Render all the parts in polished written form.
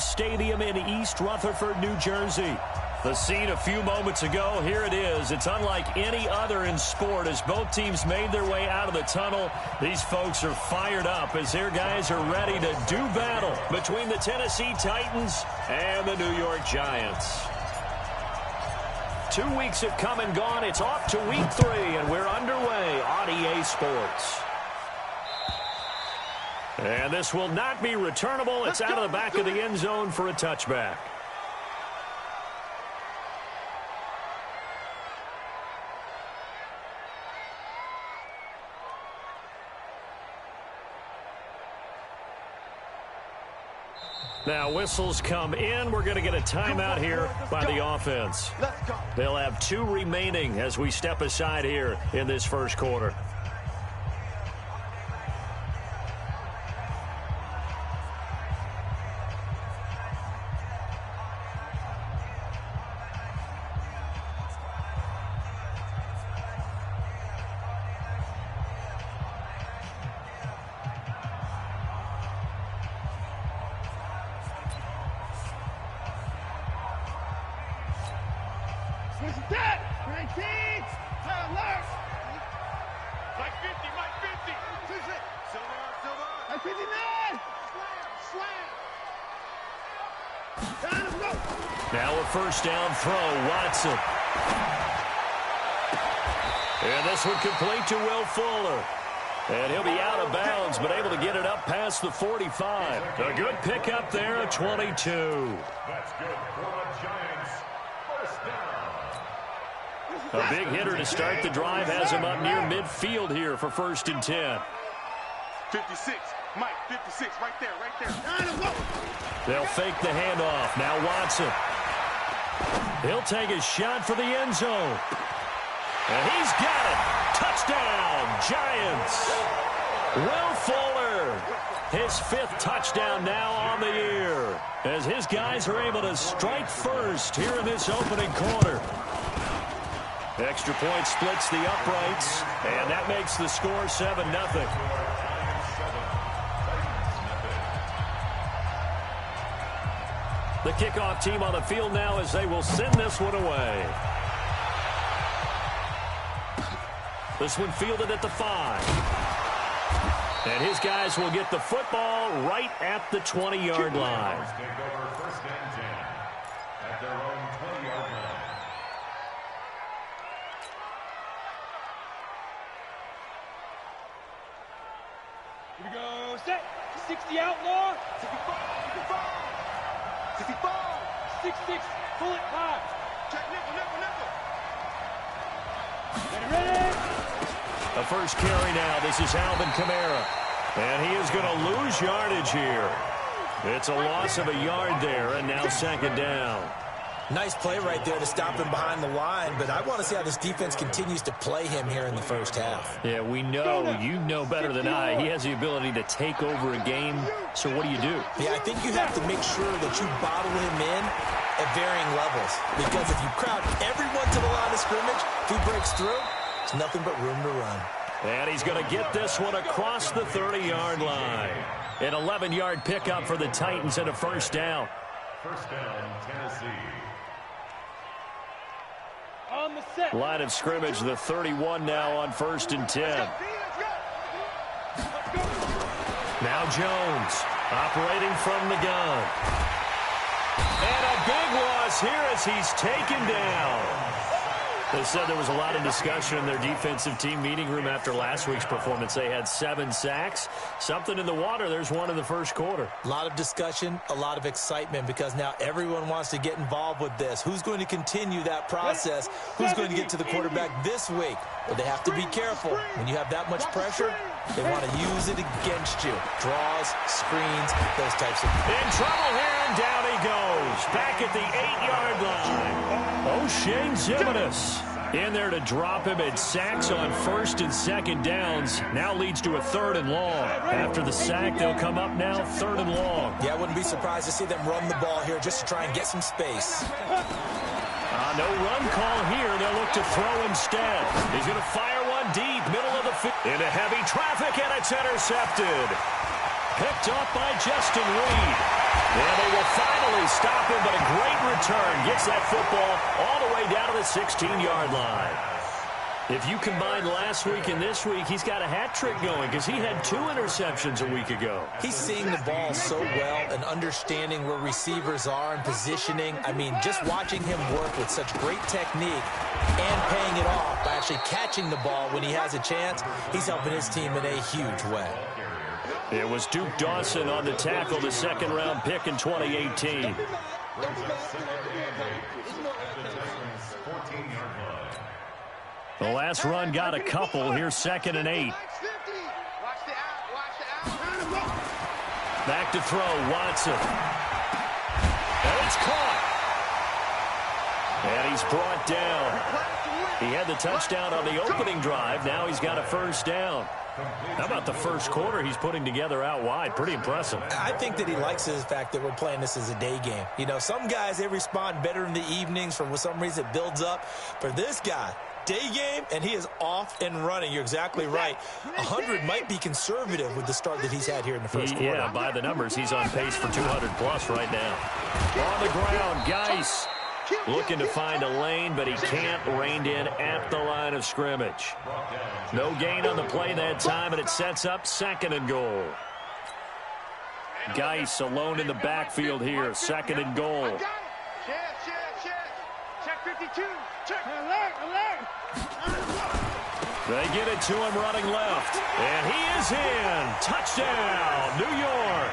Giants Stadium in East Rutherford, New Jersey. The scene a few moments ago, here it is. It's unlike any other in sport as both teams made their way out of the tunnel. These folks are fired up as their guys are ready to do battle between the Tennessee Titans and the New York Giants. 2 weeks have come and gone. It's off to week 3, and we're underway on EA Sports. And this will not be returnable. It's out of the back of the end zone for a touchback. Now whistles come in. We're going to get a timeout here by the offense. They'll have 2 remaining as we step aside here in this first quarter. Now a first down throw, Watson. And this one complete to Will Fuller. And he'll be out of bounds, but able to get it up past the 45. A good pickup there at 22. That's good for the Giants. First down. A big hitter to start the drive has him up near midfield here for 1st and 10. 56. Mike, 56, right there, right there. They'll fake the handoff. Now Watson. He'll take a shot for the end zone. And he's got it. Touchdown, Giants. Will Fuller, his 5th touchdown now on the year, as his guys are able to strike first here in this opening quarter. Extra point splits the uprights, and that makes the score 7-0. The kickoff team on the field now as they will send this one away. This one fielded at the 5. And his guys will get the football right at the 20-yard line. Take over 1st and 10 at their own 20-yard line. Here we go. Set. 60 outlaw. 65. 6-6. Pull it high. Check nickel. Ready. A first carry now. This is Alvin Kamara. And he is going to lose yardage here. It's a loss of a yard there, and now 2nd down. Nice play right there to stop him behind the line, but I want to see how this defense continues to play him here in the first half. Yeah, we know, you know better than I, he has the ability to take over a game. So what do? Yeah, I think you have to make sure that you bottle him in at varying levels, because if you crowd everyone to the line of scrimmage, if he breaks through, it's nothing but room to run. And he's going to get this one across the 30-yard line. An 11-yard pickup for the Titans and a first down. First down, Tennessee. On the set. Line of scrimmage, the 31 now on 1st and 10. Now Jones operating from the gun. And a big loss here as he's taken down. They said there was a lot of discussion in their defensive team meeting room after last week's performance. They had 7 sacks. Something in the water. There's one in the first quarter. A lot of discussion, a lot of excitement, because now everyone wants to get involved with this. Who's going to continue that process? Who's going to get to the quarterback this week? But they have to be careful. When you have that much pressure, they want to use it against you. Draws, screens, those types of things. In trouble here, and down he goes. Back at the 8-yard line. O'Shane Zimenez in there to drop him. At sacks on 1st and 2nd downs. Now leads to a 3rd and long. After the sack, they'll come up now 3rd and long. Yeah, I wouldn't be surprised to see them run the ball here just to try and get some space. No run call here. They'll look to throw instead. He's going to fire one deep, middle of the field. Into heavy traffic, and it's intercepted. Picked up by Justin Reed. And they will find stop him, but a great return. Gets that football all the way down to the 16-yard line. If you combine last week and this week, he's got a hat trick going because he had 2 interceptions a week ago. He's seeing the ball so well and understanding where receivers are and positioning. I mean, just watching him work with such great technique and paying it off by actually catching the ball when he has a chance, he's helping his team in a huge way. It was Duke Dawson on the tackle, the second-round pick in 2018. The last run got a couple. Here's 2nd and 8. Back to throw, Watson. And it's caught. And he's brought down. He had the touchdown on the opening drive. Now he's got a first down. How about the first quarter he's putting together out wide? Pretty impressive. I think that he likes the fact that we're playing this as a day game. You know, some guys, they respond better in the evenings. For some reason, it builds up. For this guy, day game, and he is off and running. You're exactly right. 100 might be conservative with the start that he's had here in the first quarter. Yeah, by the numbers, he's on pace for 200-plus right now. On the ground, Geis looking to find a lane, but he can't. Reined in at the line of scrimmage. No gain on the play that time, and it sets up 2nd and goal. Geis alone in the backfield here. 2nd and goal. Check 52. Check. Alert. They get it to him running left. And he is in. Touchdown, New York.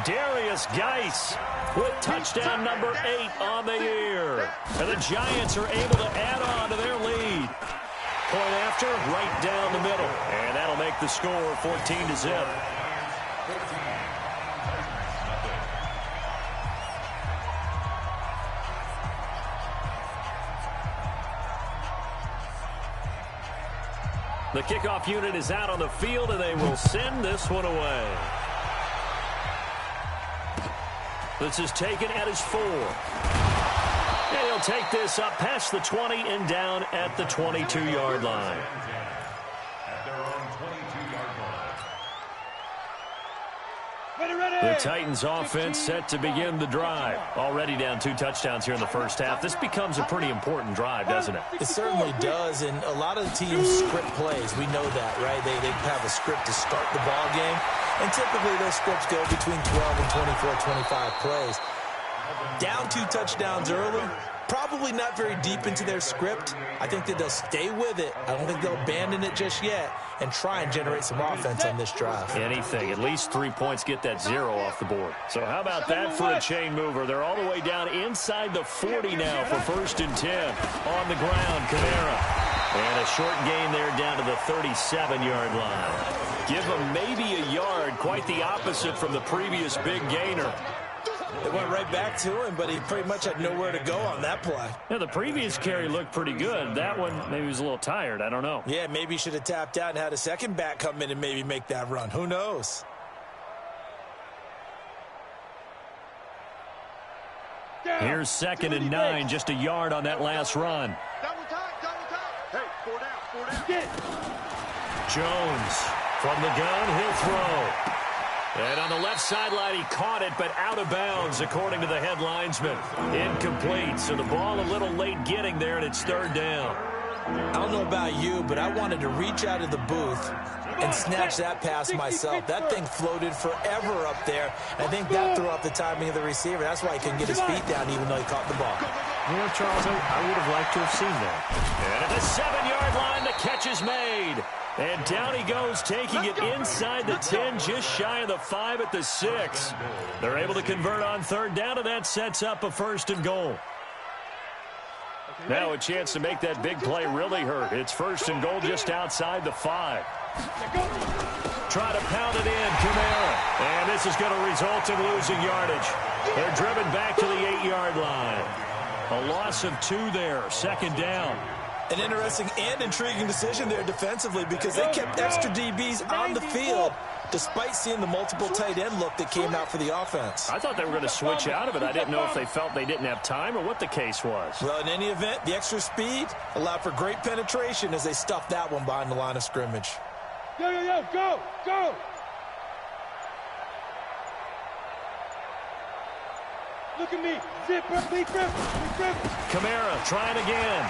Darius Geis with touchdown number 8 on the year. And the Giants are able to add on to their lead. Point after, right down the middle. And that'll make the score 14-0. The kickoff unit is out on the field, and they will send this one away. This is taken at his 4. And he'll take this up past the 20 and down at the 22-yard line. At their own 22-yard line. Ready. The Titans offense set to begin the drive. Already down 2 touchdowns here in the first half. This becomes a pretty important drive, doesn't it? It certainly does, and a lot of the teams script plays. We know that, right? They have a script to start the ball game, and typically those scripts go between 12 and 24, 25 plays. Down 2 touchdowns early, probably not very deep into their script. I think that they'll stay with it. I don't think they'll abandon it just yet and try and generate some offense on this drive. Anything. At least 3 points, get that 0 off the board. So how about that for a chain mover? They're all the way down inside the 40 now for 1st and 10. On the ground, Kamara. And a short gain there down to the 37-yard line. Give them maybe a yard, quite the opposite from the previous big gainer. It went right back to him, but he pretty much had nowhere to go on that play. Yeah, the previous carry looked pretty good. That one, maybe he was a little tired. I don't know. Yeah, maybe he should have tapped out and had a second back come in and maybe make that run. Who knows? Here's 2nd and 9, just a yard on that last run. Double time. Hey, 4 down. Jones from the gun, he'll throw. And on the left sideline, he caught it, but out of bounds, according to the head linesman. Incomplete, so the ball a little late getting there, and it's 3rd down. I don't know about you, but I wanted to reach out of the booth and snatch that pass myself. That thing floated forever up there. I think that threw off the timing of the receiver. That's why he couldn't get his feet down even though he caught the ball. You know, Charles, I would have liked to have seen that. And at the 7-yard line, the catch is made. And down he goes, taking it inside the 10, just shy of the 5 at the 6. They're able to convert on 3rd down, and that sets up a 1st and goal. Now a chance to make that big play really hurt. It's 1st and goal just outside the 5. Try to pound it in, Kamara. And this is going to result in losing yardage. They're driven back to the 8-yard line. A loss of 2 there, 2nd down. An interesting and intriguing decision there defensively because they kept extra DBs on the field despite seeing the multiple tight end look that came out for the offense. I thought they were going to switch out of it. I didn't know if they felt they didn't have time or what the case was. Well, in any event, the extra speed allowed for great penetration as they stuffed that one behind the line of scrimmage. Go. Look at me. Zipper, please, Kamara trying again.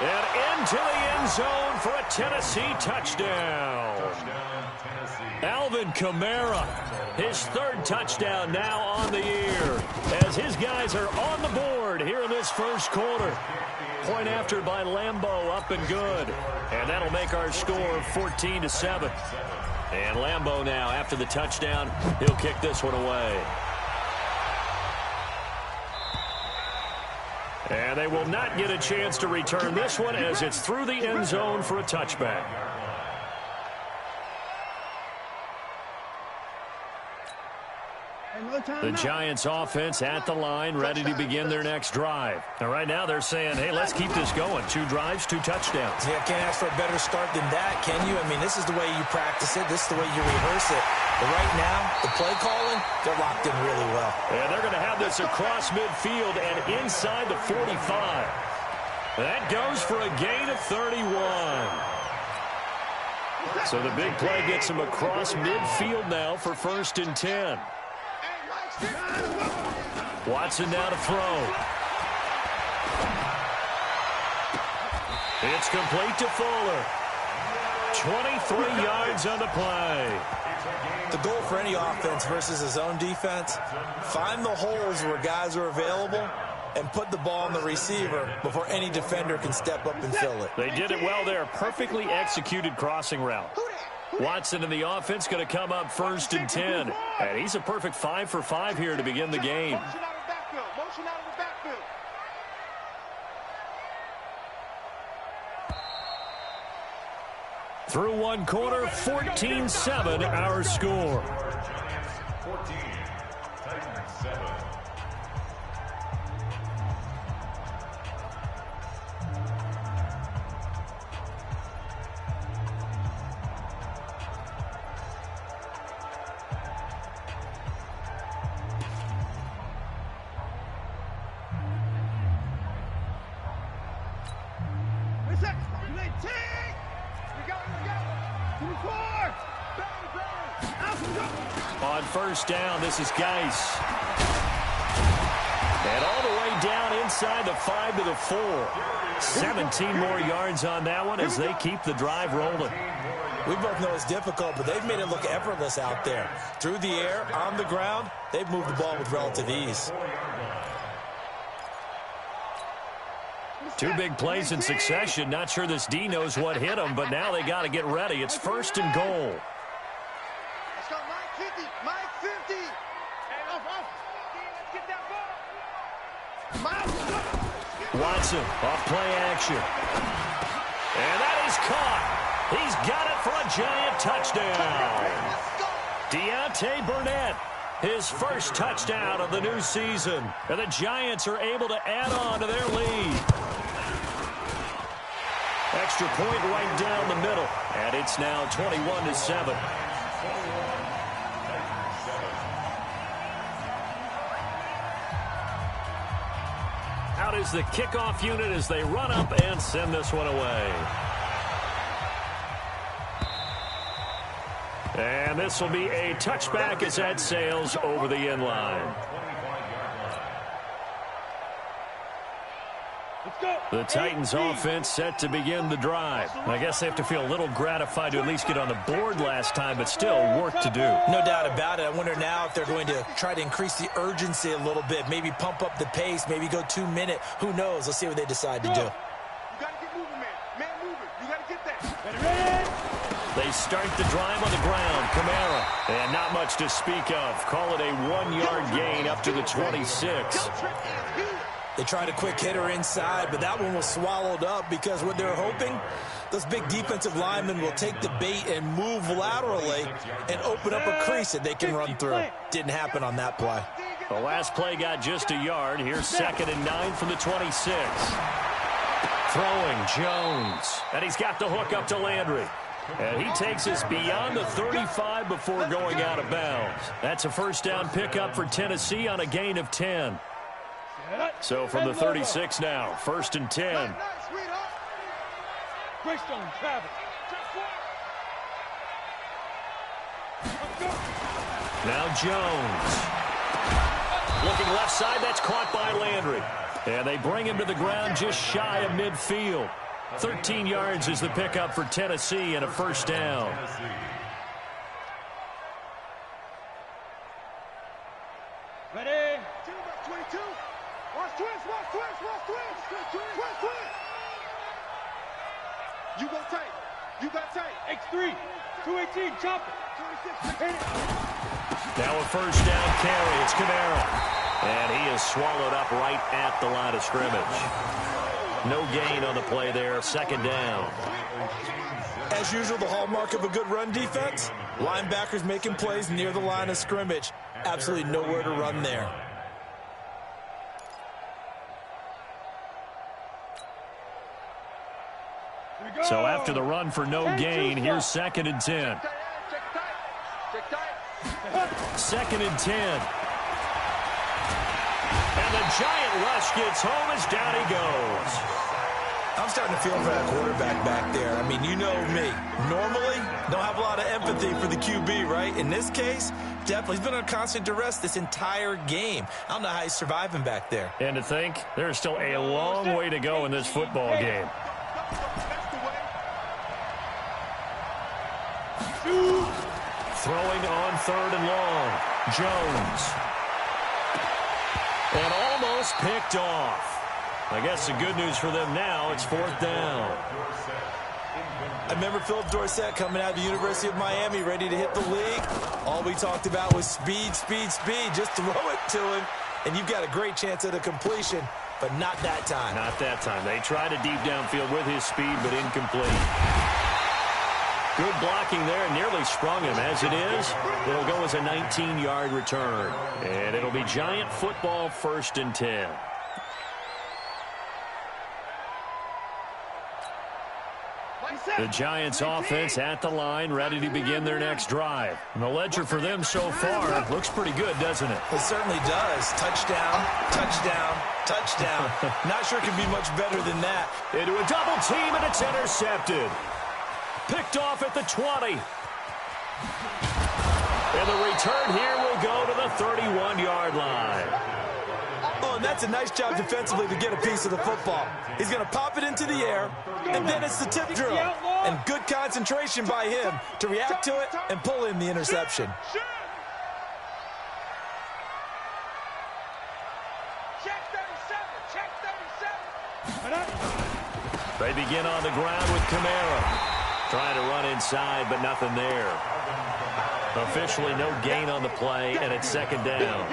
And into the end zone for a Tennessee touchdown. Alvin Kamara, his third touchdown now on the year, as his guys are on the board here in this first quarter. Point after by Lambeau, up and good. And that'll make our score 14-7. And Lambeau now, after the touchdown, he'll kick this one away. And they will not get a chance to return this one as it's through the end zone for a touchback. The Giants offense at the line, ready to begin their next drive. And right now they're saying, hey, let's keep this going. 2 drives, 2 touchdowns. Yeah, can't ask for a better start than that, can you? I mean, this is the way you practice it. This is the way you rehearse it. But right now, the play calling, they're locked in really well. And they're going to have this across midfield and inside the 45. That goes for a gain of 31. So the big play gets him across midfield now for 1st and 10. Watson now to throw. It's complete to Fuller. 23 yards on the play. The goal for any offense versus his own defense, find the holes where guys are available and put the ball on the receiver before any defender can step up and fill it. They did it well there. Perfectly executed crossing route. Watson in the offense going to come up 1st and 10. And he's a perfect 5 for 5 here to begin the game. Motion out of the backfield. Motion out of the backfield. Through one quarter, 14-7 our score. Giants 14, Titans 7. On 1st down, this is Geis. And all the way down inside the 5 to the 4. 17 more yards on that one as they keep the drive rolling. We both know it's difficult, but they've made it look effortless out there. Through the air, on the ground, they've moved the ball with relative ease. 2 big plays in succession. Not sure this D knows what hit them, but now they got to get ready. It's 1st and goal. Let's go, Mike 50. Mike 50. Hey, off. Let's get that ball. Watson off play action. And that is caught. He's got it for a Giant touchdown. Deontay Burnett, his first touchdown of the new season. And the Giants are able to add on to their lead. Extra point right down the middle. And it's now 21-7. Out is the kickoff unit as they run up and send this one away. And this will be a touchback as that sails over the end line. The Titans offense set to begin the drive. I guess they have to feel a little gratified to at least get on the board last time, but still work to do. No doubt about it. I wonder now if they're going to try to increase the urgency a little bit, maybe pump up the pace, maybe go 2-minute. Who knows? Let's see what they decide to do. You got to get moving, man. Man moving. You got to get that. They start the drive on the ground. Kamara. And not much to speak of. Call it a 1-yard gain up to the 26. They tried a quick hitter inside, but that one was swallowed up because what they're hoping, those big defensive linemen will take the bait and move laterally and open up a crease that they can run through. Didn't happen on that play. The last play got just a yard. Here's 2nd and 9 from the 26. Throwing Jones. And he's got the hook up to Landry. And he takes us beyond the 35 before going out of bounds. That's a 1st down pickup for Tennessee on a gain of 10. So from the 36 now, 1st and 10. Greystone, Travis. Now Jones. Looking left side, that's caught by Landry. And they bring him to the ground just shy of midfield. 13 yards is the pickup for Tennessee and a first down. Ready? 22. Watch twist. You go tight. You got tight. X3. 218. Chop it. 26. Now a first down carry. It's Camara. And he is swallowed up right at the line of scrimmage. No gain on the play there. Second down. As usual, the hallmark of a good run defense, linebackers making plays near the line of scrimmage. Absolutely nowhere to run there. So after the run for no gain, here's 2nd and 10. Check tight. Second and 10. And the giant rush gets home as down he goes. I'm starting to feel for that quarterback back there. I mean, you know me. Normally, don't have a lot of empathy for the QB, right? In this case, definitely. He's been on constant duress this entire game. I don't know how he's surviving back there. And to think, there's still a long way to go in this football game. Throwing on 3rd and long. Jones. And almost picked off. I guess the good news for them now, it's 4th down. I remember Philip Dorsett coming out of the University of Miami, ready to hit the league. All we talked about was speed. Just throw it to him, and you've got a great chance at a completion, but not that time. Not that time. They tried a deep downfield with his speed, but incomplete. Good blocking there, nearly sprung him. As it is, it'll go as a 19-yard return. And it'll be Giant football, 1st and 10. The Giants offense at the line, ready to begin their next drive. And the ledger for them so far looks pretty good, doesn't it? It certainly does. Touchdown. Not sure it can be much better than that. Into a double team, and it's intercepted. Picked off at the 20. And the return here will go to the 31-yard line. Oh, and that's a nice job defensively to get a piece of the football. He's going to pop it into the air, and then it's the tip drill. And good concentration by him to react to it and pull in the interception. Check 37. They begin on the ground with Camara. Trying to run inside, but nothing there. Officially no gain on the play, and it's 2nd down.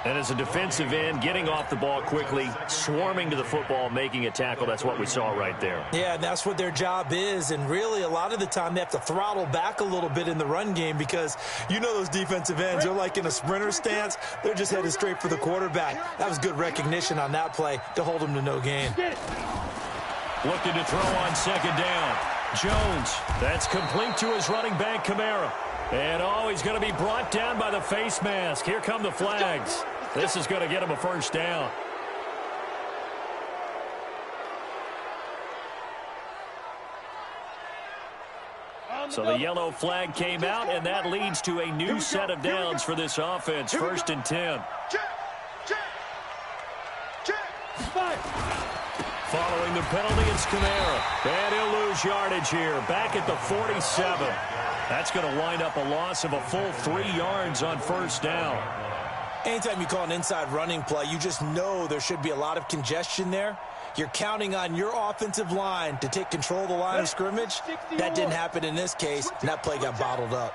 And as a defensive end, getting off the ball quickly, swarming to the football, making a tackle, that's what we saw right there. Yeah, and that's what their job is. And really, a lot of the time, they have to throttle back a little bit in the run game because you know those defensive ends, they're like in a sprinter stance. They're just headed straight for the quarterback. That was good recognition on that play to hold them to no gain. Looking to throw on 2nd down. Jones, that's complete to his running back, Camara. And he's going to be brought down by the face mask. Here come the flags. This is going to get him a first down. So the yellow flag came out, and that leads to a new set of downs for this offense. 1st and 10. Following the penalty, it's Camara. And he'll lose yardage here. Back at the 47. That's going to wind up a loss of a full 3 yards on 1st down. Anytime you call an inside running play, you just know there should be a lot of congestion there. You're counting on your offensive line to take control of the line of scrimmage. That didn't happen in this case, and that play got bottled up.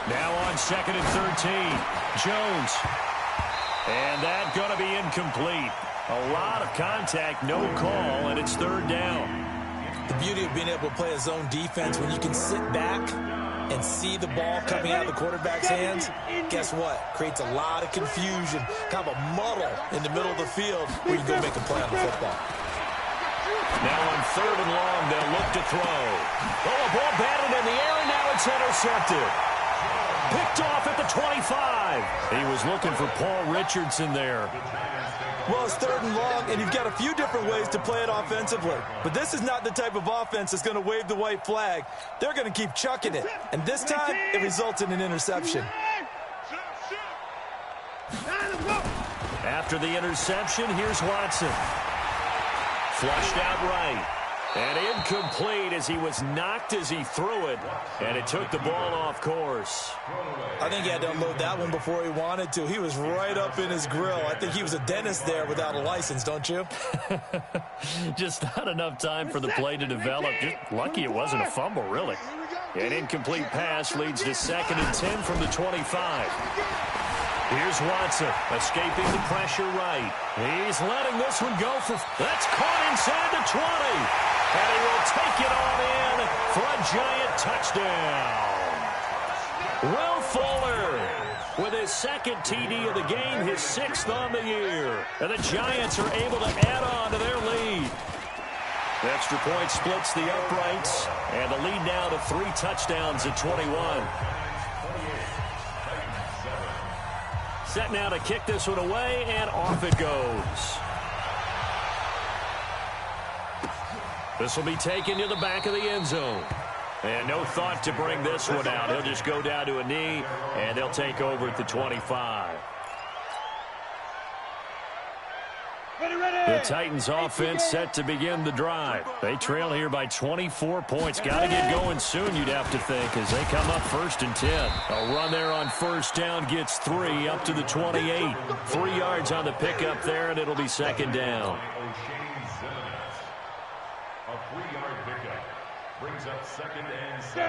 Now on 2nd and 13. Jones. And that's going to be incomplete. A lot of contact, no call, and it's 3rd down. The beauty of being able to play a zone defense when you can sit back and see the ball coming out of the quarterback's hands, guess what? Creates a lot of confusion, kind of a muddle in the middle of the field where you can go make a play on the football. Now on 3rd and long, they'll look to throw. Oh, a ball batted in the air, and now it's intercepted. Picked off at the 25. 5. He was looking for Paul Richardson there. Well, it's 3rd and long, and you've got a few different ways to play it offensively. But this is not the type of offense that's going to wave the white flag. They're going to keep chucking it. And this time, it results in an interception. After the interception, here's Watson. Flushed out right. And incomplete as he was knocked as he threw it. And it took the ball off course. I think he had to unload that one before he wanted to. He was right up in his grill. I think he was a dentist there without a license, don't you? Just not enough time for the play to develop. Just lucky it wasn't a fumble, really. An incomplete pass leads to 2nd and 10 from the 25. Here's Watson, escaping the pressure right. He's letting this one go for... That's caught inside the 20. And he will take it on in for a Giant touchdown. Will Fuller with his 2nd TD of the game, his 6th on the year. And the Giants are able to add on to their lead. The extra point splits the uprights. And the lead now to 3 touchdowns at 21. Set now to kick this one away, and off it goes. This will be taken to the back of the end zone. And no thought to bring this one out. He'll just go down to a knee, and they'll take over at the 25. The Titans offense set to begin the drive. They trail here by 24 points. Got to get going soon, you'd have to think, as they come up 1st and 10. A run there on 1st down gets 3 up to the 28. 3 yards on the pickup there, and it'll be 2nd down.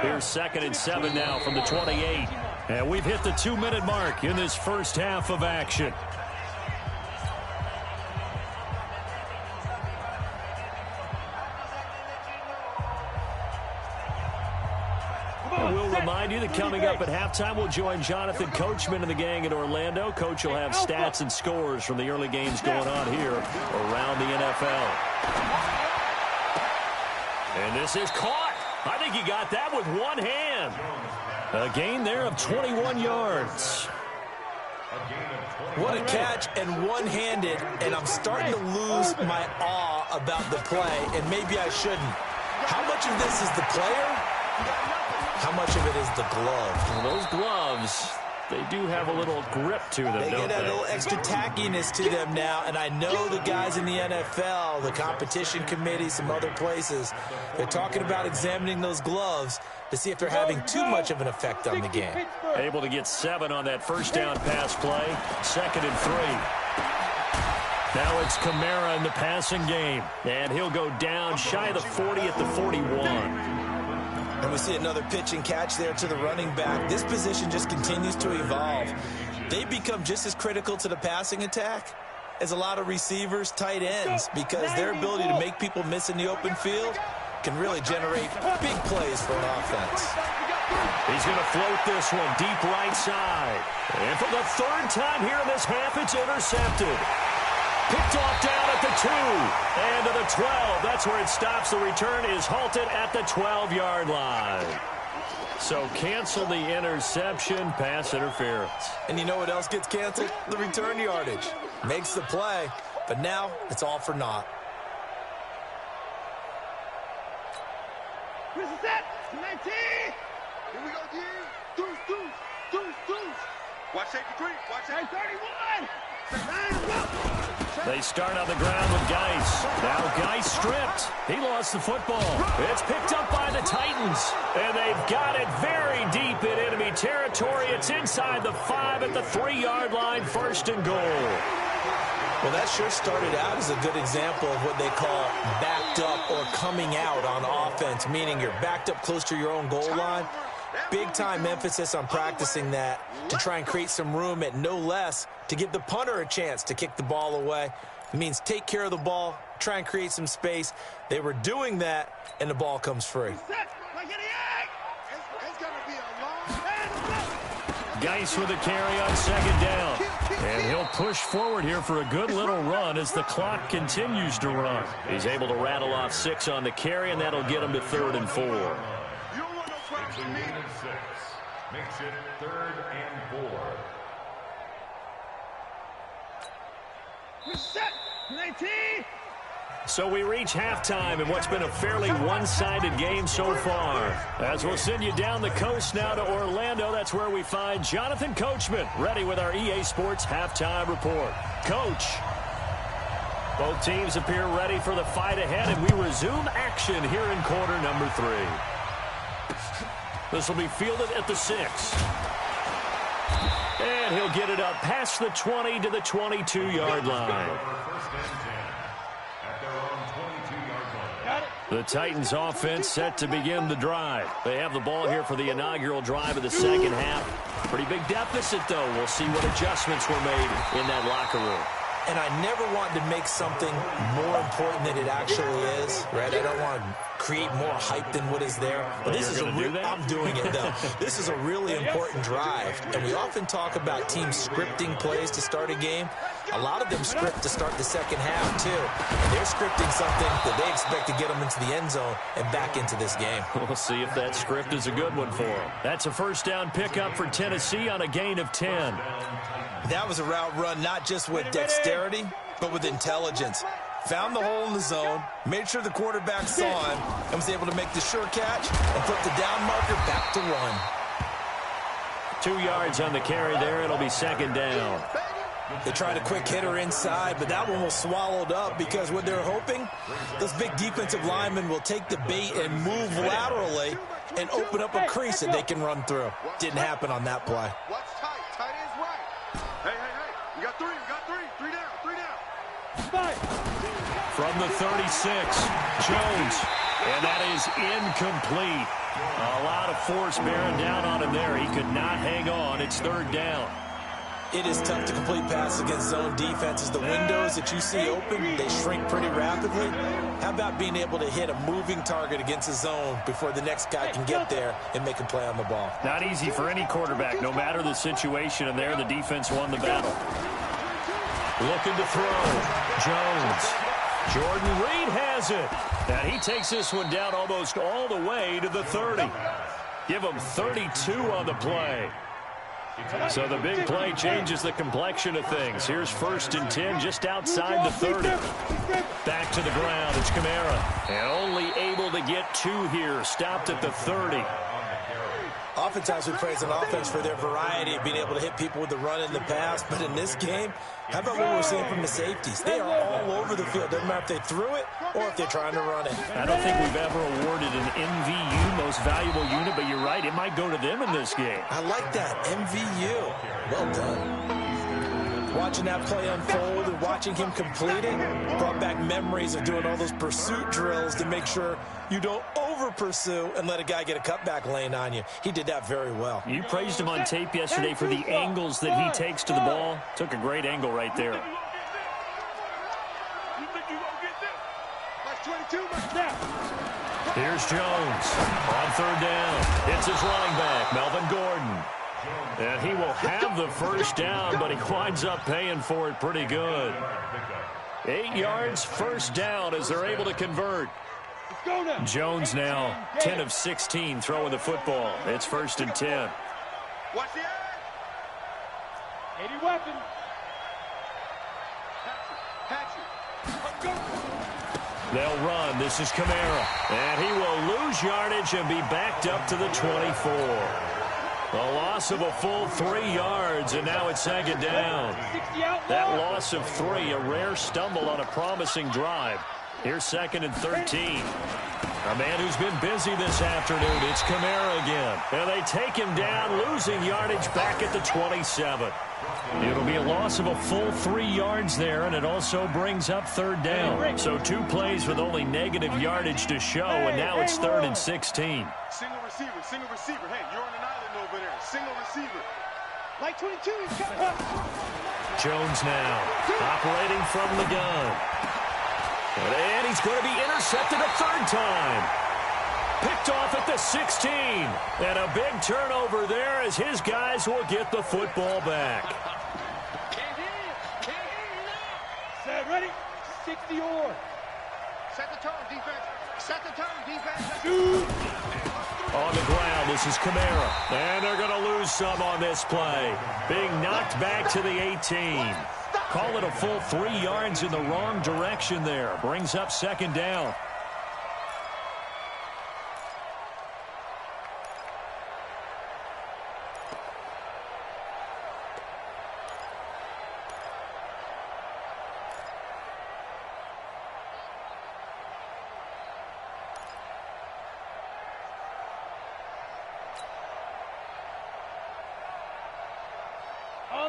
Here's 2nd and 7 now from the 28. And we've hit the 2-minute mark in this first half of action. And we'll remind you that coming up at halftime, we'll join Jonathan Coachman and the gang in Orlando. Coach will have stats and scores from the early games going on here around the NFL. And this is caught. I think he got that with one hand. A gain there of 21 yards. What a catch, and one-handed, and I'm starting to lose my awe about the play, and maybe I shouldn't. How much of this is the player? How much of it is the glove? Well, those gloves, they do have a little grip to them, They don't get a they? little extra tackiness to them now, and I know the guys in the NFL, the competition committee, some other places, they're talking about examining those gloves to see if they're having too much of an effect on the game. Able to get 7 on that 1st down pass play. 2nd and 3. Now it's Kamara in the passing game, and he'll go down shy of the 40 at the 41. And we see another pitch and catch there to the running back. This position just continues to evolve. They become just as critical to the passing attack as a lot of receivers, tight ends, because their ability to make people miss in the open field can really generate big plays for an offense. He's going to float this one deep right side. And for the 3rd time here in this half, it's intercepted. Picked off down at the 2 and to the 12. That's where it stops. The return is halted at the 12-yard line. So cancel the interception, pass interference. And you know what else gets canceled? The return yardage. Makes the play, but now it's all for naught. This is it. 19. Here we go, D. Deuce. Watch safety 3. Watch safety 31. They start on the ground with Geis. Now Geis stripped. He lost the football. It's picked up by the Titans. And they've got it very deep in enemy territory. It's inside the 5 at the 3-yard line. 1st and goal. Well, that sure started out as a good example of what they call backed up or coming out on offense, meaning you're backed up close to your own goal line. Big-time emphasis on practicing that to try and create some room at no less to give the punter a chance to kick the ball away. It means take care of the ball, try and create some space. They were doing that, and the ball comes free. Geis with a carry on 2nd down. And he'll push forward here for a good little run as the clock continues to run. He's able to rattle off 6 on the carry, and that'll get him to 3rd and 4. Makes it 3rd and 4. Set. 19. So we reach halftime in what's been a fairly one-sided game so far. As we'll send you down the coast now to Orlando, that's where we find Jonathan Coachman, ready with our EA Sports halftime report. Coach, both teams appear ready for the fight ahead, and we resume action here in quarter number 3. This will be fielded at the 6. And he'll get it up past the 20 to the 22-yard line. The Titans offense set to begin the drive. They have the ball here for the inaugural drive of the second half. Pretty big deficit, though. We'll see what adjustments were made in that locker room. And I never wanted to make something more important than it actually is, right? I don't want to create more hype than what is there. But this is I'm doing it, though. This is a really important drive. And we often talk about teams scripting plays to start a game. A lot of them script to start the second half, too. And they're scripting something that they expect to get them into the end zone and back into this game. We'll see if that script is a good one for them. That's a first down pickup for Tennessee on a gain of 10. That was a route run not just with dexterity, but with intelligence. Found the hole in the zone, made sure the quarterback saw him, and was able to make the sure catch and put the down marker back to 1. 2 yards on the carry there. It'll be second down. They tried a quick hitter inside, but that one was swallowed up because what they're hoping, those big defensive linemen will take the bait and move laterally and open up a crease that they can run through. Didn't happen on that play. What's tight? Tight is right. Hey. You got 3. You got 3. 3 down. 3 down. 5. From the 36, Jones. And that is incomplete. A lot of force bearing down on him there. He could not hang on. It's third down. It is tough to complete passes against zone defenses. The windows that you see open, they shrink pretty rapidly. How about being able to hit a moving target against a zone before the next guy can get there and make a play on the ball? Not easy for any quarterback, no matter the situation, and there the defense won the battle. Looking to throw. Jones. Jordan Reed has it. And he takes this one down almost all the way to the 30. Give him 32 on the play. So the big play changes the complexion of things. Here's 1st and 10 just outside the 30. Back to the ground. It's Kamara. And only able to get 2 here. Stopped at the 30. Oftentimes we praise an offense for their variety of being able to hit people with the run and the pass. But in this game, how about what we're seeing from the safeties? They are all over the field. Doesn't matter if they threw it or if they're trying to run it. I don't think we've ever awarded an MVU, most valuable unit, but you're right. It might go to them in this game. I like that. MVU. Well done. Watching that play unfold and watching him complete it brought back memories of doing all those pursuit drills to make sure you don't over-pursue and let a guy get a cutback lane on you. He did that very well. You praised him on tape yesterday for the angles that he takes to the ball. Took a great angle right there. Here's Jones on third down. It's his running back, Melvin Gordon. And he will have the first down, but he winds up paying for it pretty good. 8 yards, first down as they're able to convert. Jones now 10 of 16 throwing the football. It's 1st and 10. Watch the 80 weapon. They'll run. This is Kamara. And he will lose yardage and be backed up to the 24. A loss of a full 3 yards, and now it's second down. That loss of 3, a rare stumble on a promising drive. Here's 2nd and 13. A man who's been busy this afternoon. It's Kamara again. And they take him down, losing yardage back at the 27. It'll be a loss of a full 3 yards there, and it also brings up third down. So 2 plays with only negative yardage to show, and now it's 3rd and 16. Single receiver. Hey, you're on an island over there. Single receiver. Like 22, he's got Jones now operating from the gun. And he's going to be intercepted a 3rd time. Picked off at the 16. And a big turnover there as his guys will get the football back. Set, ready? 60 or. Set the tone, defense. Set the tone, defense. Shoot. On the ground, this is Kamara. And they're going to lose some on this play. Being knocked back to the 18. Call it a full 3 yards in the wrong direction there. Brings up second down.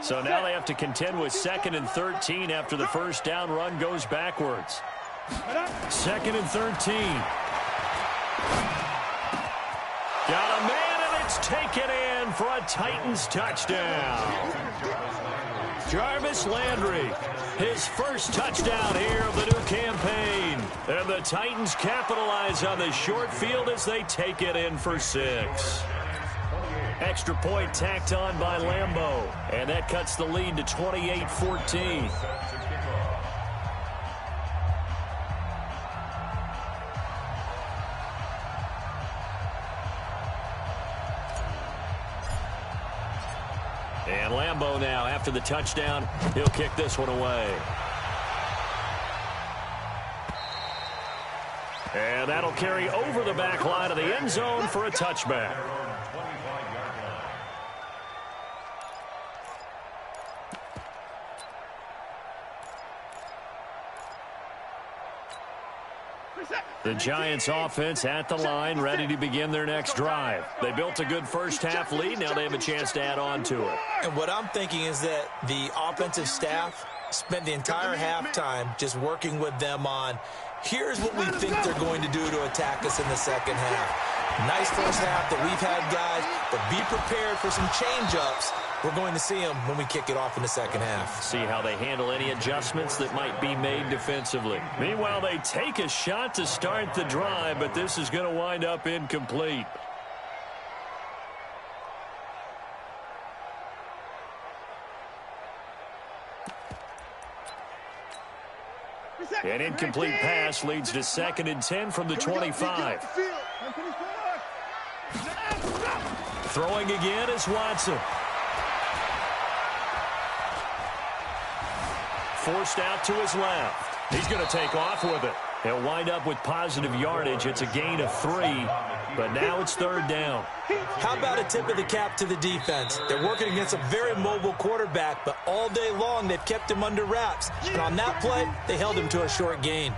So now they have to contend with 2nd and 13 after the first down run goes backwards. 2nd and 13. Got a man, and it's taken in for a Titans touchdown. Jarvis Landry, his first touchdown here of the new campaign. And the Titans capitalize on the short field as they take it in for 6. Extra point tacked on by Lambeau. And that cuts the lead to 28-14. And Lambeau now, after the touchdown, he'll kick this one away. And that'll carry over the back line of the end zone for a touchback. The Giants offense at the line, ready to begin their next drive. They built a good first-half lead. Now they have a chance to add on to it. And what I'm thinking is that the offensive staff spent the entire halftime just working with them on, here's what we think they're going to do to attack us in the second half. Nice first half that we've had, guys, but be prepared for some change-ups. We're going to see them when we kick it off in the second half. See how they handle any adjustments that might be made defensively. Meanwhile, they take a shot to start the drive, but this is going to wind up incomplete. An incomplete pass leads to 2nd and 10 from the 25. Throwing again is Watson. Forced out to his left. He's going to take off with it. He'll wind up with positive yardage. It's a gain of 3, but now it's 3rd down. How about a tip of the cap to the defense? They're working against a very mobile quarterback, but all day long they've kept him under wraps. And on that play, they held him to a short gain.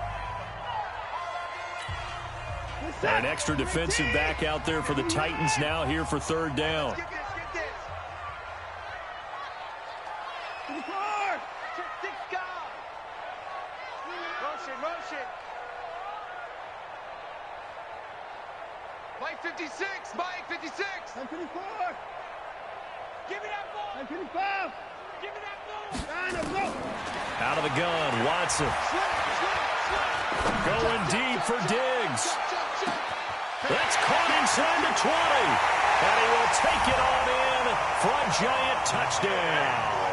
An extra defensive back out there for the Titans now here for 3rd down. Mike 56, Mike 56. 954. Give me that ball. 955. Give me that ball. Out of the gun, Watson. Going deep for Diggs. That's caught inside the 20. And he will take it on in for a Giant touchdown.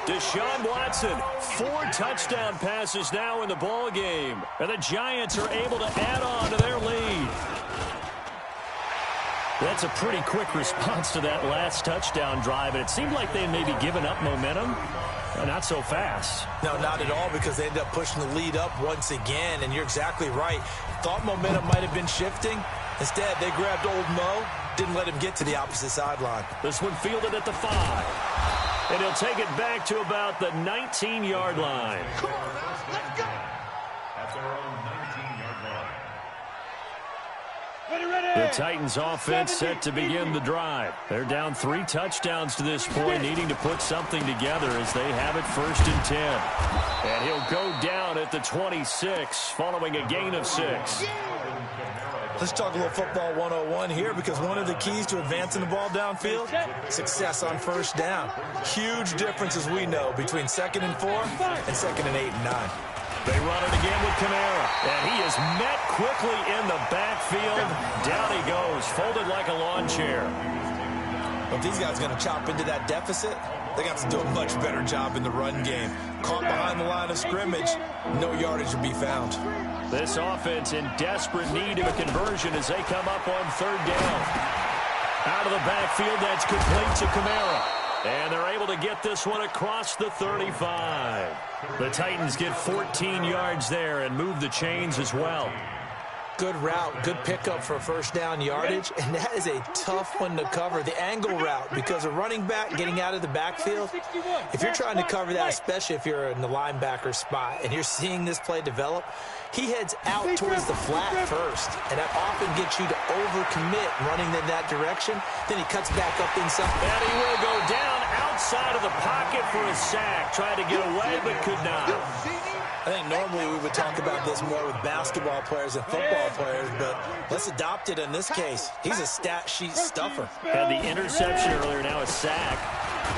Deshaun Watson, 4 touchdown passes now in the ball game. And the Giants are able to add on to their lead. That's a pretty quick response to that last touchdown drive, and it seemed like they may be giving up momentum. Not so fast. No, not at all, because they ended up pushing the lead up once again, and you're exactly right. Thought momentum might have been shifting. Instead, they grabbed old Mo, didn't let him get to the opposite sideline. This one fielded at the 5. And he'll take it back to about the 19-yard line. Come on, let's go. At their own 19-yard line. The Titans offense set to begin the drive. They're down 3 touchdowns to this point, needing to put something together as they have it 1st and 10. And he'll go down at the 26 following a gain of 6. Let's talk a little football 101 here, because one of the keys to advancing the ball downfield, success on 1st down. Huge difference, as we know, between 2nd and 4 and 2nd and 8 and 9. They run it again with Kamara, and he is met quickly in the backfield. Down he goes, folded like a lawn chair. If these guys are going to chop into that deficit, they got to do a much better job in the run game. Caught behind the line of scrimmage, no yardage to be found. This offense in desperate need of a conversion as they come up on third down. Out of the backfield, that's complete to Kamara. And they're able to get this one across the 35. The Titans get 14 yards there and move the chains as well. Good route, good pickup for first down yardage, and that is a tough one to cover, the angle route, because a running back getting out of the backfield, if you're trying to cover that, especially if you're in the linebacker spot and you're seeing this play develop, he heads out towards the flat first, and that often gets you to overcommit running in that direction. Then he cuts back up inside. And he will go down outside of the pocket for a sack. Tried to get away, but could not. I think normally we would talk about this more with basketball players and football players, but let's adopt it in this case. He's a stat sheet stuffer. Had the interception earlier, now a sack.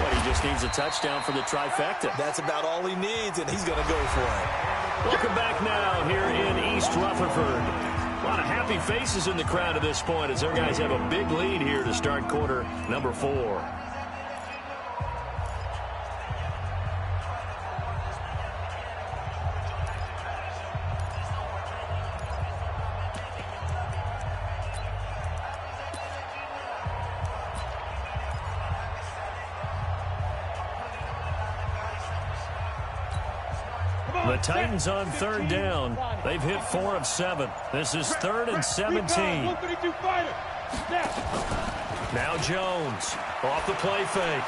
But he just needs a touchdown for the trifecta. That's about all he needs, and he's going to go for it. Welcome back now here in East Rutherford. A lot of happy faces in the crowd at this point as their guys have a big lead here to start quarter number 4. The Titans on third down. They've hit 4 of 7. This is 3rd and 17. Now Jones off the play fake.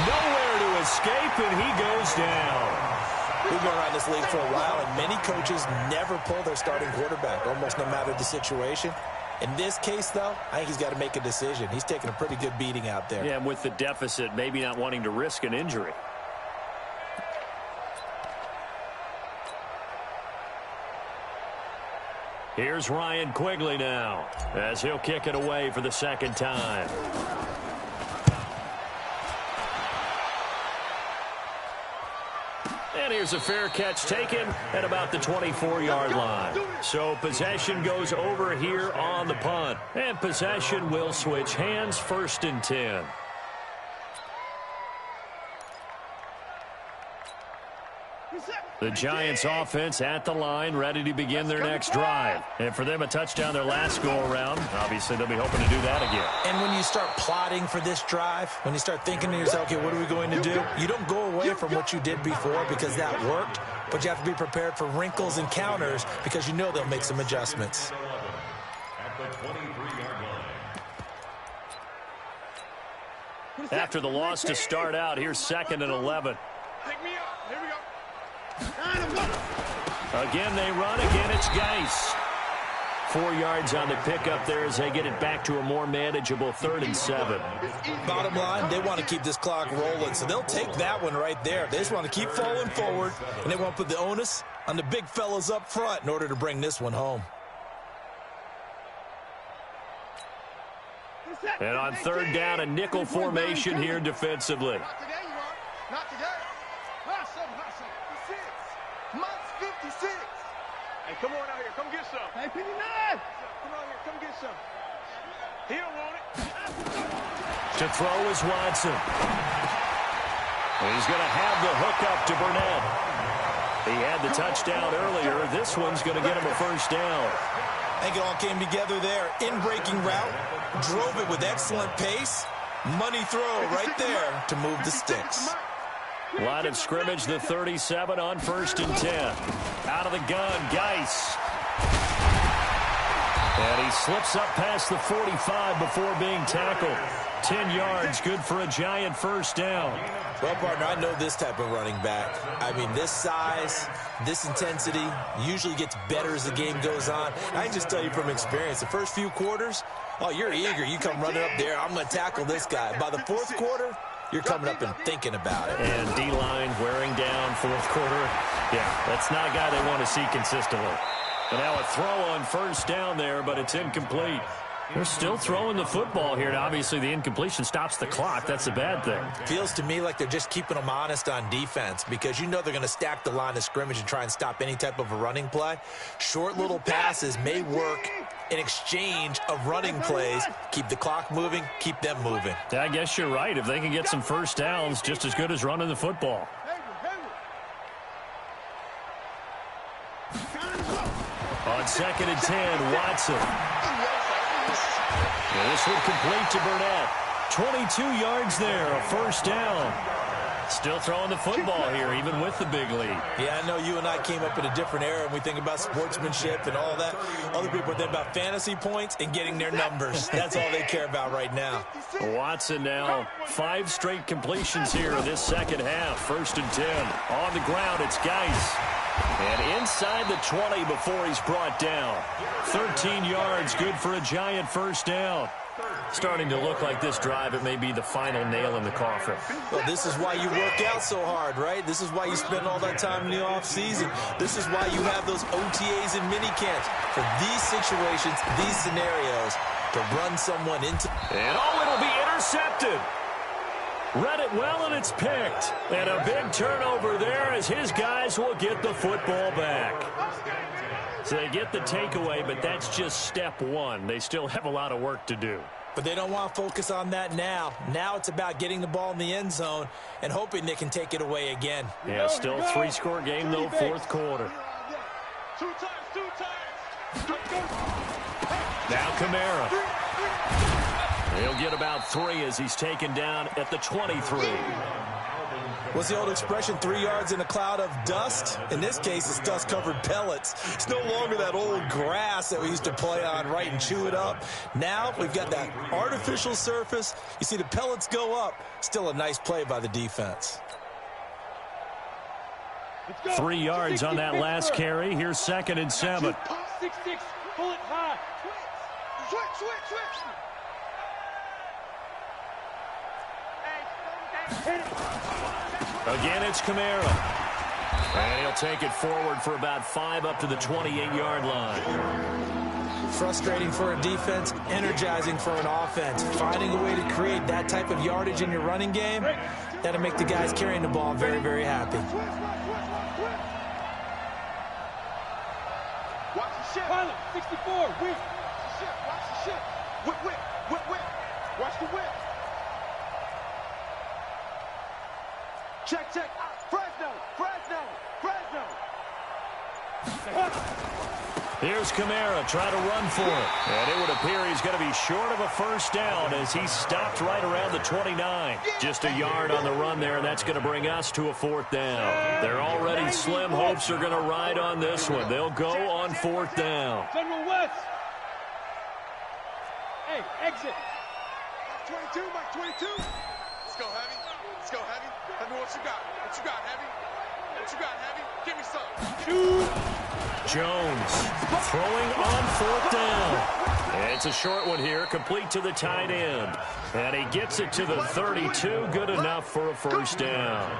Nowhere to escape, and he goes down. We've been around this league for a while, and many coaches never pull their starting quarterback, almost no matter the situation. In this case, though, I think he's got to make a decision. He's taking a pretty good beating out there. Yeah, with the deficit, maybe not wanting to risk an injury. Here's Ryan Quigley now, as he'll kick it away for the second time. And here's a fair catch taken at about the 24-yard line. So possession goes over here on the punt. And possession will switch hands, 1st and 10. The Giants offense at the line, ready to begin their next drive. And for them, a touchdown their last go-around. Obviously, they'll be hoping to do that again. And when you start plotting for this drive, when you start thinking to yourself, okay, what are we going to do? You don't go away from what you did before because that worked, but you have to be prepared for wrinkles and counters because you know they'll make some adjustments. After the loss to start out, here's 2nd and 11. Pick me up. Here we go. Again, they run. Again, it's Geis. 4 yards on the pickup there as they get it back to a more manageable 3rd and 7. Bottom line, they want to keep this clock rolling, so they'll take that one right there. They just want to keep falling forward, and they want to put the onus on the big fellas up front in order to bring this one home. And on 3rd down, a nickel formation here defensively. Not today, you are. Not today. Hustle, hustle. 56. Mike's 56. Hey, come on out here. Come get some. Hey, 59. Come on here. Come get some. He don't want it. To throw is Watson. He's going to have the hookup to Burnett. He had the touchdown earlier. This one's going to get him a 1st down. I think it all came together there. In-breaking route, drove it with excellent pace. Money throw right there to move the sticks. Line of scrimmage, the 37 on 1st and 10. Out of the gun, Geis. And he slips up past the 45 before being tackled. 10 yards, good for a Giant 1st down. Well, partner, I know this type of running back. I mean, this size, this intensity usually gets better as the game goes on. I can just tell you from experience, the first few quarters, oh, you're eager. You come running up there, I'm going to tackle this guy. By the 4th quarter, you're coming up and thinking about it. And D-line wearing down 4th quarter. Yeah, that's not a guy they want to see consistently. And now a throw on 1st down there, but it's incomplete. They're still throwing the football here, and obviously the incompletion stops the clock. That's a bad thing. Feels to me like they're just keeping them honest on defense because you know they're going to stack the line of scrimmage and try and stop any type of a running play. Short little passes may work in exchange of running plays. Keep the clock moving, keep them moving. Yeah, I guess you're right. If they can get some 1st downs, just as good as running the football. on 2nd and 10. Watson. And this one complete to Burnett. 22 yards there, a first down. Still throwing the football here, even with the big lead. Yeah, I know you and I came up in a different era, and we think about sportsmanship and all that. Other people think about fantasy points and getting their numbers. That's all they care about right now. Watson now, 5 straight completions here in this second half. 1st and 10. On the ground, it's Geis. And inside the 20 before he's brought down. 13 yards, good for a Giant first down. Starting to look like this drive, it may be the final nail in the coffin. Well, this is why you work out so hard, right? This is why you spend all that time in the offseason. This is why you have those OTAs and mini camps for these situations, these scenarios, to run someone into. And it'll be intercepted. Read it well, and it's picked. And a big turnover there as his guys will get the football back. So they get the takeaway, but that's just step one. They still have a lot of work to do. But they don't want to focus on that now. Now it's about getting the ball in the end zone and hoping they can take it away again. Yeah, still 3-score game, though, 4th quarter. Two times. Now Kamara. He'll get about 3 as he's taken down at the 23. What's the old expression, 3 yards in a cloud of dust? In this case, it's dust-covered pellets. It's no longer that old grass that we used to play on, right, and chew it up. Now we've got that artificial surface. You see the pellets go up. Still a nice play by the defense. 3 yards on that last carry. Here's 2nd and 7. 6-6. Pull it high. Switch. Again, it's Kamara. And he'll take it forward for about 5 up to the 28-yard line. Frustrating for a defense, energizing for an offense. Finding a way to create that type of yardage in your running game, that'll make the guys carrying the ball very, very happy. Watch the shit. Pilot, 64. Whip. Watch the shit. Whip. Watch the whip. Check. Fresno. Here's Kamara, try to run for it. And it would appear he's going to be short of a first down as he's stopped right around the 29. Just a yard on the run there, and that's going to bring us to a 4th down. They're already slim hopes are going to ride on this one. They'll go on 4th down. General West. Hey, exit. 22, Mike 22. Let's go, Heavy. Tell me what you got. Heavy? Give me some. Shoot. Jones throwing on 4th down. And it's a short one here, complete to the tight end. And he gets it to the 32, good enough for a first down.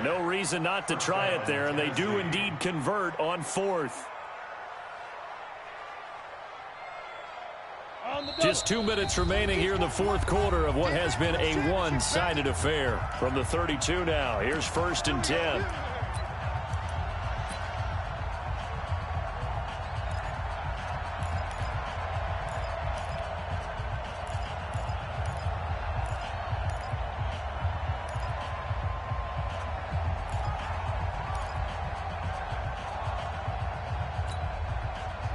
No reason not to try it there, and they do indeed convert on 4th. Just 2 minutes remaining here in the 4th quarter of what has been a one-sided affair. From the 32 now, here's 1st and 10.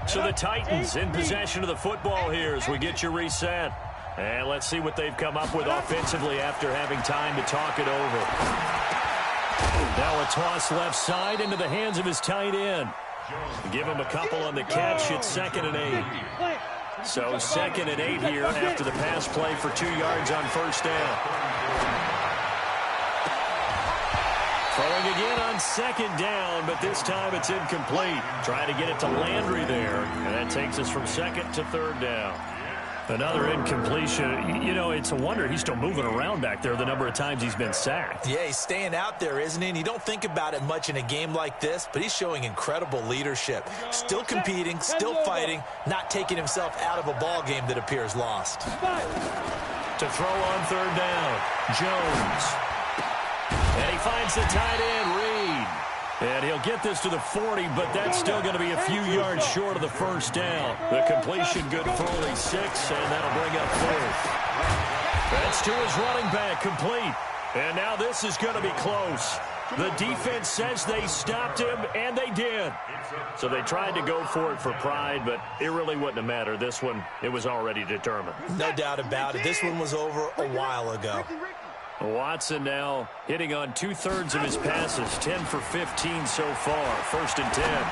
So the Titans in possession of the football here as we get you reset. And let's see what they've come up with offensively after having time to talk it over. Now a toss left side into the hands of his tight end. Give him a couple on the catch. It's 2nd and 8. So 2nd and 8 here after the pass play for 2 yards on first down. Throwing again on 2nd down, but this time it's incomplete. Trying to get it to Landry there, and that takes us from 2nd to 3rd down. Another incompletion. You know, it's a wonder he's still moving around back there the number of times he's been sacked. Yeah, he's staying out there, isn't he? And you don't think about it much in a game like this, but he's showing incredible leadership. Still competing, still fighting, not taking himself out of a ball game that appears lost. To throw on 3rd down, Jones. And he finds the tight end, Reed. And he'll get this to the 40, but that's still going to be a few yards short of the first down. The completion good for only 6, and that'll bring up 4th. That's to his running back, complete. And now this is going to be close. The defense says they stopped him, and they did. So they tried to go for it for pride, but it really wouldn't have mattered. This one, it was already determined. No doubt about it. This one was over a while ago. Watson now hitting on 2/3 of his passes, 10 for 15 so far. 1st and 10.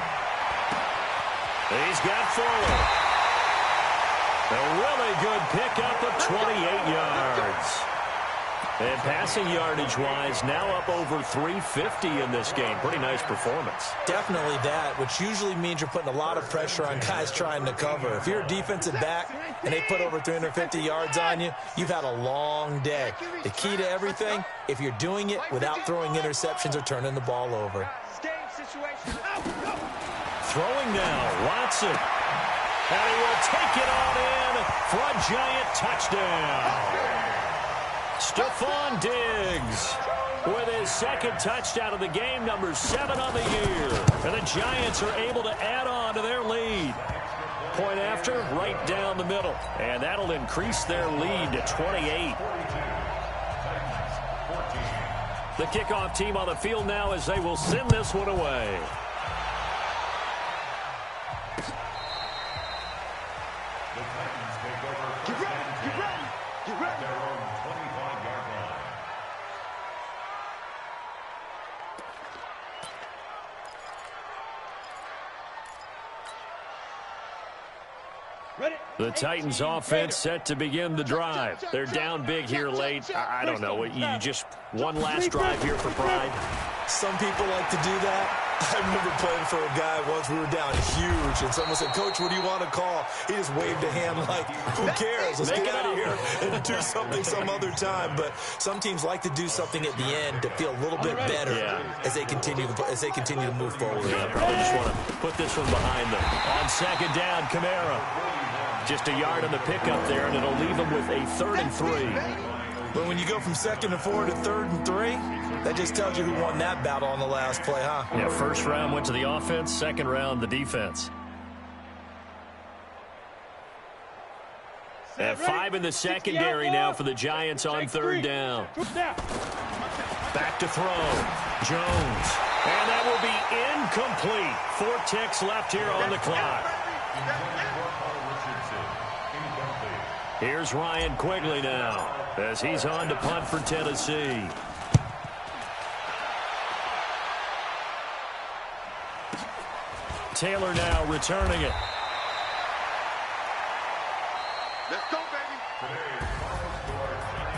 He's got Fuller. A really good pickup of 28 yards. And passing yardage-wise, now up over 350 in this game. Pretty nice performance. Definitely that, which usually means you're putting a lot of pressure on guys trying to cover. If you're a defensive back and they put over 350 yards on you, you've had a long day. The key to everything, if you're doing it without throwing interceptions or turning the ball over. Throwing now, Watson. And he will take it on in for a giant touchdown. Stephon Diggs with his 2nd touchdown of the game, number 7 on the year. And the Giants are able to add on to their lead. Point after, right down the middle. And that'll increase their lead to 28. The kickoff team on the field now as they will send this one away. The Titans offense set to begin the drive. They're down big here late. I don't know. You just one last drive here for pride. Some people like to do that. I remember playing for a guy once. We were down huge, and someone said, "Coach, what do you want to call?" He just waved a hand like, "Who cares? Let's get out of here and do something some other time." But some teams like to do something at the end to feel a little bit better as they continue to move forward. Yeah, probably just want to put this one behind them. On 2nd down, Kamara. Just a yard on the pickup there, and it'll leave them with a 3rd and 3. But when you go from 2nd and 4 to 3rd and 3, that just tells you who won that battle on the last play, huh? Yeah, 1st round went to the offense, 2nd round the defense. At 5 in the secondary now for the Giants on 3rd down. Back to throw. Jones. And that will be incomplete. 4 ticks left here on the clock. Here's Ryan Quigley now as he's on to punt for Tennessee. Taylor now returning it. Let's go, baby.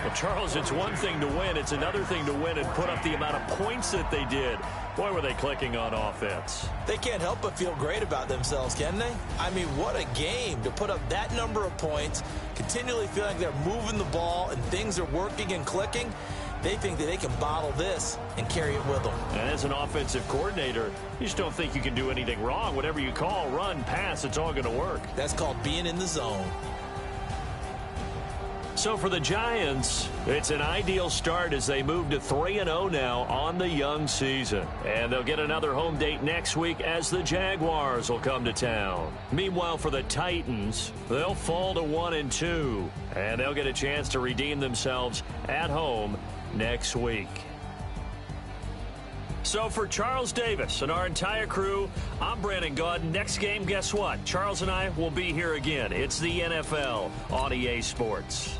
Well, Charles, it's one thing to win. It's another thing to win and put up the amount of points that they did. Boy, were they clicking on offense. They can't help but feel great about themselves, can they? I mean, what a game to put up that number of points, continually feeling like they're moving the ball and things are working and clicking. They think that they can bottle this and carry it with them. And as an offensive coordinator, you just don't think you can do anything wrong. Whatever you call, run, pass, it's all going to work. That's called being in the zone. So for the Giants, it's an ideal start as they move to 3-0 now on the young season. And they'll get another home date next week as the Jaguars will come to town. Meanwhile, for the Titans, they'll fall to 1-2. And they'll get a chance to redeem themselves at home next week. So for Charles Davis and our entire crew, I'm Brandon Gaudin. Next game, guess what? Charles and I will be here again. It's the NFL on EA Sports.